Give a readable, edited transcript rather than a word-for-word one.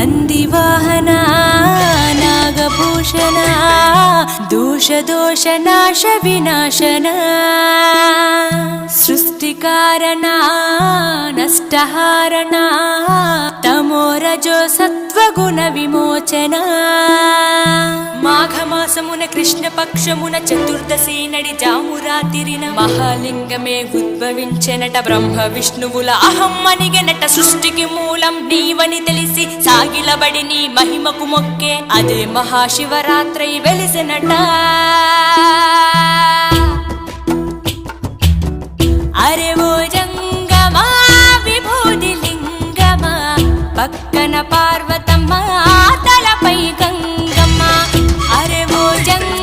ನಂದಿವಾಹನ ನಾಗಭೂಷಣ ದೋಷ ದೋಷ ನಾಶ ವಿನಾಶನ ಸೃಷ್ಟಿಕಾರಣ ನಷ್ಟಹಾರಣ తమోరజో సత్వగుణ విమోచన మాఘమాసమున కృష్ణపక్షమున చతుర్దశి నడి జామురాతిరిన మహాలింగమే ఉద్భవించెనట బ్రహ్మ విష్ణువుల అహం అనిగెనట సృష్టికి మూలం నీవని తెలిసి సాగిలబడి నీ మహిమకు మొక్కే అదే మహాశివరాత్రి వెలిసెనట అరే ఓ జంగమా విభూది లింగమా పక్కన పార్వతమ్మ తలపై గంగమ్మ అరే ఓ జంగ